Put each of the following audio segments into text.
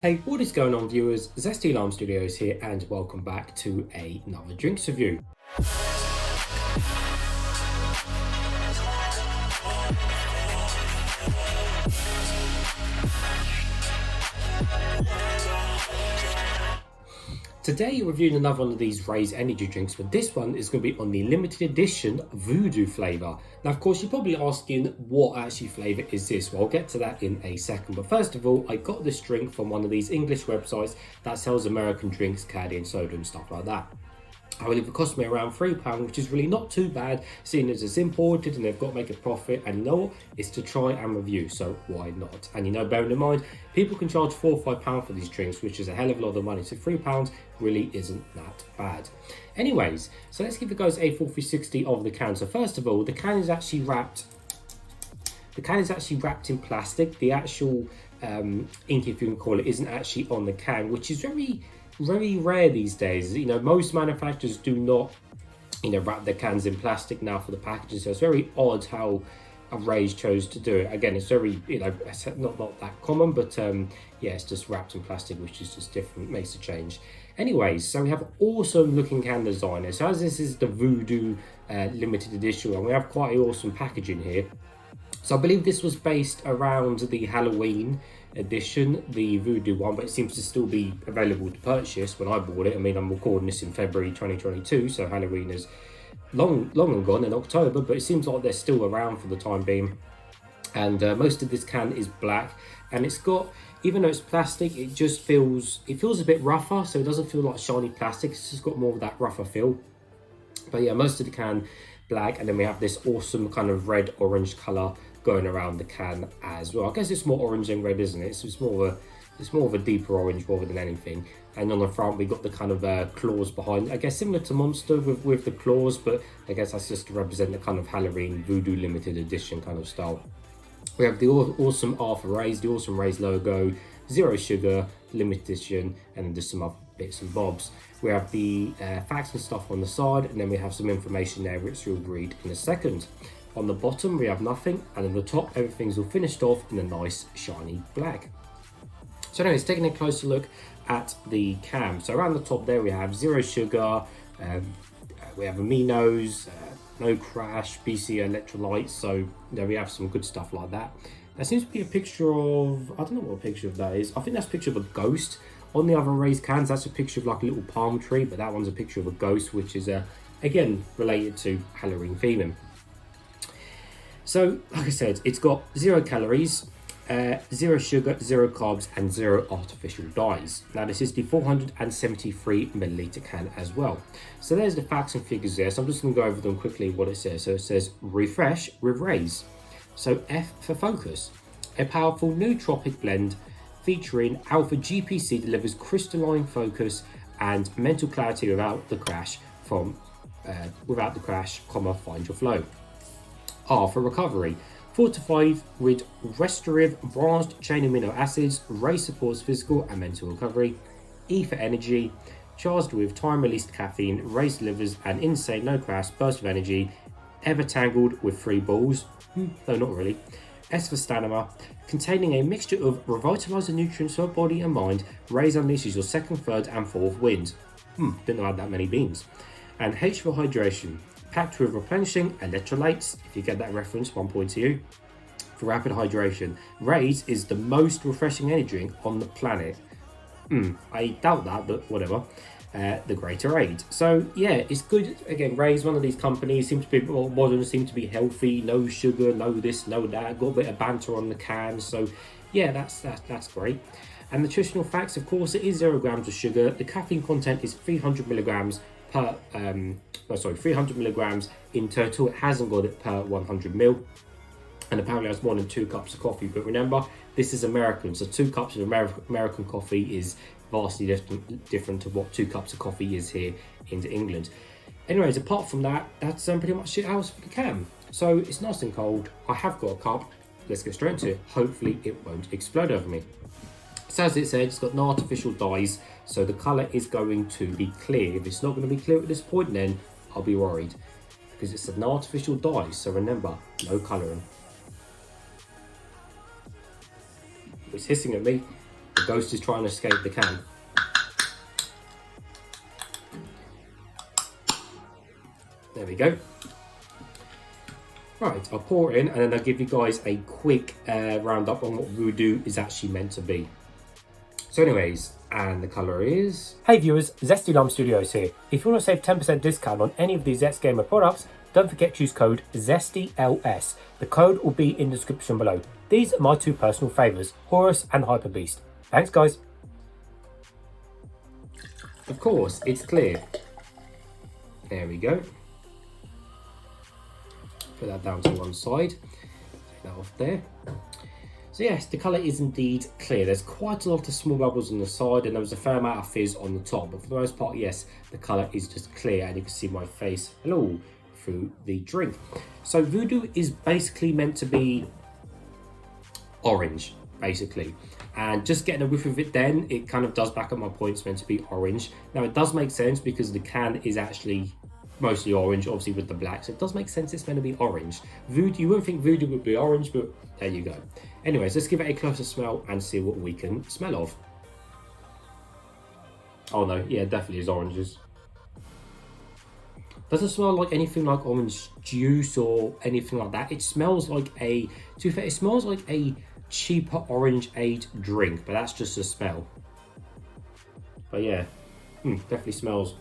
Hey, what is going on, viewers? Zesty Alarm Studios here, and welcome back to another drinks review. Today, we're reviewing another one of these Raze energy drinks, but this one is going to be on the limited edition VooDoo flavour. Now, of course, you're probably asking what actually flavour is this? Well, I'll get to that in a second. But first of all, I got this drink from one of these English websites that sells American drinks, candy and soda and stuff like that. I believe it cost me around £3, which is really not too bad, seeing as it's imported and they've got to make a profit. And you know what? It's to try and review, so why not? And you know, bearing in mind, people can charge £4 or £5 for these drinks, which is a hell of a lot of money. So £3 really isn't that bad. Anyways, so let's give the guys a full 360 of the can. So first of all, the can is actually wrapped. The can is actually wrapped in plastic. The actual ink, if you can call it, isn't actually on the can, which is very rare these days. You know, most manufacturers do not, wrap their cans in plastic now for the packaging. So it's very odd how Raze chose to do it. Again, it's very, it's not that common, but yeah, it's just wrapped in plastic, which is just different, makes a change. Anyways, so we have awesome looking can design. So as this is the VooDoo limited edition, and we have quite awesome packaging here. So I believe this was based around the Halloween edition, the VooDoo one, but it seems to still be available to purchase when I bought it. I mean, I'm recording this in February 2022, so Halloween is long and gone in October, but it seems like they're still around for the time being. And most of this can is black, and it's got, even though it's plastic, it feels a bit rougher, so it doesn't feel like shiny plastic. It's just got more of that rougher feel. But yeah, most of the can black, and then we have this awesome kind of red orange color going around the can as well. I guess it's more orange than red, isn't it? So it's more of a deeper orange rather than anything. And on the front we got the kind of claws behind, I guess similar to Monster with the claws, but I guess that's just to represent the kind of Halloween VooDoo limited edition kind of style. We have the awesome R for Raze, the awesome Raze logo, zero sugar, limited edition, and then just some other bits and bobs. We have the facts and stuff on the side, and then we have some information there which you'll read in a second. On the bottom we have nothing, and on the top everything's all finished off in a nice shiny black. So anyways, taking a closer look at the can. So around the top there we have zero sugar, we have aminos, no crash, BC electrolytes, so there we have some good stuff like that. There seems to be a picture of, I don't know what a picture of that is. I think that's a picture of a ghost. On the other Raze cans, that's a picture of like a little palm tree, but that one's a picture of a ghost, which is again related to Halloween theming. So, like I said, it's got 0 calories, 0 sugar, 0 carbs, and 0 artificial dyes. Now, this is the 473 milliliter can as well. So there's the facts and figures there. So I'm just going to go over them quickly, what it says. So it says, refresh with Raze. So F for focus. A powerful nootropic blend featuring alpha GPC delivers crystalline focus and mental clarity without the crash, find your flow. R for recovery. Fortified with restorative branched chain amino acids, Raze supports physical and mental recovery. E for energy. Charged with time-released caffeine, Raze delivers an insane no-crash burst of energy, ever tangled with 3 balls. No, not really. S for stamina. Containing a mixture of revitalizing nutrients for body and mind, Raze unleashes your second, third, and fourth wind. Didn't know I had that many beans. And H for hydration. Packed with replenishing electrolytes, if you get that reference, 1 point to you. For rapid hydration, Raze is the most refreshing energy drink on the planet. I doubt that, but whatever. The greater aid. So yeah, it's good. Again, Raze, one of these companies, seem to be more modern, seem to be healthy, no sugar, no this, no that, got a bit of banter on the can. So yeah, that's great. And nutritional facts, of course, it is 0 grams of sugar. The caffeine content is 300 milligrams per 300 milligrams in total. It hasn't got it per 100 mil, and apparently has more than 2 cups of coffee. But remember, this is American, so 2 cups of American coffee is vastly different to what 2 cups of coffee is here in England. Anyways, apart from that, that's pretty much it out for the can. So it's nice and cold. I have got a cup. Let's get straight into it. Hopefully it won't explode over me. So as it said, it's got no artificial dyes, so the colour is going to be clear. If it's not going to be clear at this point, then I'll be worried, because it's no artificial dyes, so remember, no colouring. It's hissing at me. The ghost is trying to escape the can. There we go. Right, I'll pour it in and then I'll give you guys a quick roundup on what VooDoo is actually meant to be. So anyways, and the colour is... Hey viewers, Zesty Lime Studios here. If you want to save 10% discount on any of these Zest Gamer products, don't forget to use code ZESTYLS. The code will be in the description below. These are my two personal favourites, Horus and Hyper Beast. Thanks guys. Of course, it's clear. There we go. Put that down to one side. Take that off there. So yes, the colour is indeed clear. There's quite a lot of small bubbles on the side and there was a fair amount of fizz on the top. But for the most part, yes, the colour is just clear and you can see my face, hello, through the drink. So VooDoo is basically meant to be orange, basically. And just getting a whiff of it then, it kind of does back up my point, it's meant to be orange. Now it does make sense because the can is actually mostly orange, obviously with the black, so it does make sense it's meant to be orange. VooDoo, you wouldn't think VooDoo would be orange, but there you go. Anyways, let's give it a closer smell and see what we can smell of. Oh no, yeah, it definitely is oranges. Doesn't smell like anything like orange juice or anything like that. It smells like a, to be fair, it smells like a cheaper orangeade drink, but that's just a smell. But yeah, definitely smells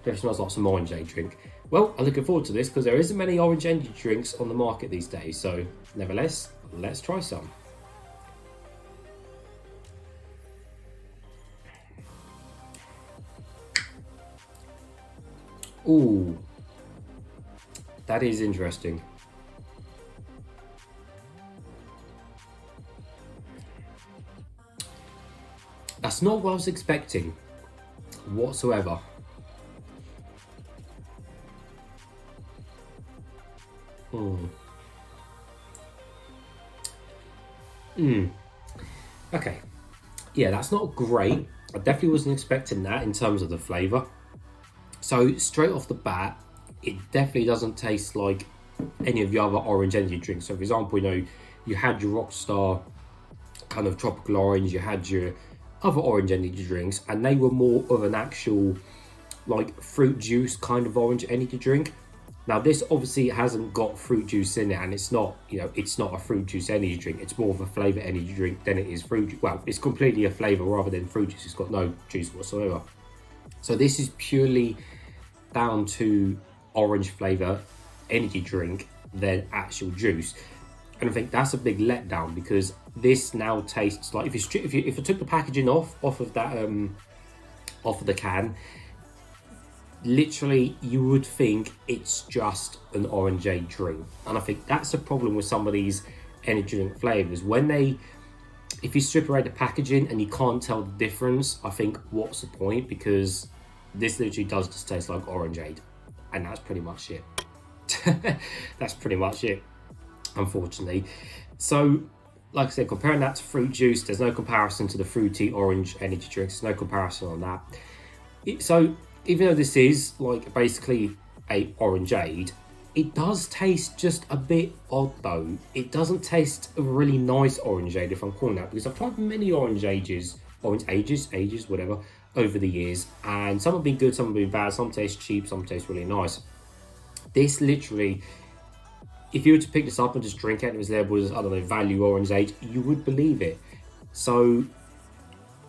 like some orangeade drink. Well, I'm looking forward to this because there isn't many orange energy drinks on the market these days. So, nevertheless, let's try some. Ooh, that is interesting. That's not what I was expecting whatsoever. Okay, yeah, that's not great. I definitely wasn't expecting that in terms of the flavour. So straight off the bat, it definitely doesn't taste like any of the other orange energy drinks. So for example, you know, you had your Rockstar kind of tropical orange, you had your other orange energy drinks, and they were more of an actual like fruit juice kind of orange energy drink. Now this obviously hasn't got fruit juice in it, and it's not, you know, it's not a fruit juice energy drink. It's more of a flavour energy drink than it is fruit juice. Well, it's completely a flavour rather than fruit juice. It's got no juice whatsoever. So this is purely down to orange flavour energy drink than actual juice. And I think that's a big letdown because this now tastes like, if you took the packaging off of that off of the can, literally you would think it's just an orangeade drink. And I think that's the problem with some of these energy drink flavors. If you strip away the packaging and you can't tell the difference, I think what's the point? Because this literally does just taste like orangeade, and that's pretty much it. That's pretty much it, unfortunately. So like I said, comparing that to fruit juice, there's no comparison to the fruity orange energy drinks. There's no comparison on that. So even though this is like basically a orangeade, it does taste just a bit odd though. It doesn't taste a really nice orangeade, if I'm calling that, because I've tried many orange ages, whatever, over the years, and some have been good, some have been bad, some taste cheap, some taste really nice. This literally, if you were to pick this up and just drink it and it was labelled as, I don't know, value orangeade, you would believe it. So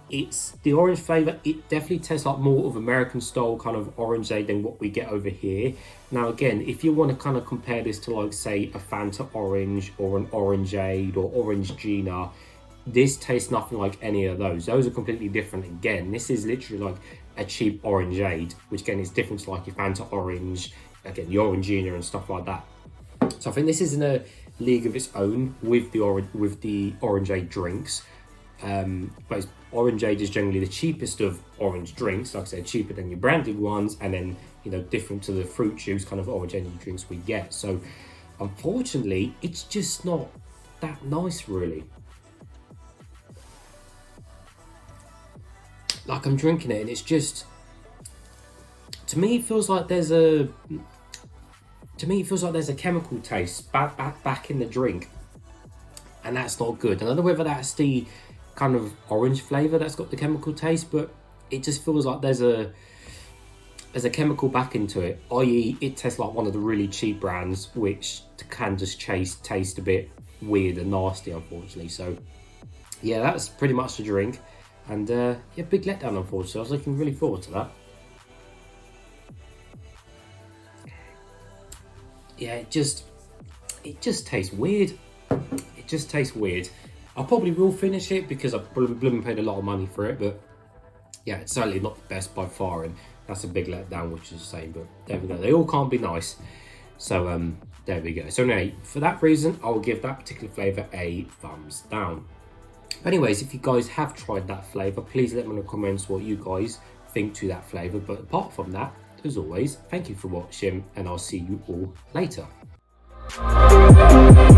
it's the orange flavour, it definitely tastes like more of American style kind of orangeade than what we get over here. Now again, if you want to kind of compare this to like say a Fanta orange or an orangeade or orange Gina, this tastes nothing like any of those. Those are completely different. Again, this is literally like a cheap orangeade, which again is different to like your Fanta orange, again the orange Gina and stuff like that. So I think this is in a league of its own with the orangeade drinks. But orangeade is generally the cheapest of orange drinks, like I said, cheaper than your branded ones, and then, you know, different to the fruit juice kind of orange energy drinks we get. So unfortunately, it's just not that nice, really. Like, I'm drinking it and it's just, to me it feels like there's a chemical taste back in the drink, and that's not good. And I don't know whether that's the kind of orange flavour that's got the chemical taste, but it just feels like there's a chemical back into it, i.e. it tastes like one of the really cheap brands, which can just taste a bit weird and nasty, unfortunately. So yeah, that's pretty much the drink, and yeah, big letdown, unfortunately. I was looking really forward to that. Yeah, it just tastes weird. It just tastes weird. I probably will finish it because I've blooming paid a lot of money for it, but yeah, it's certainly not the best by far, and that's a big letdown, which is the same. But there we go. They all can't be nice. So there we go. So anyway, for that reason, I will give that particular flavour a thumbs down. Anyways, if you guys have tried that flavour, please let me know in the comments what you guys think to that flavour. But apart from that, as always, thank you for watching, and I'll see you all later. Bye.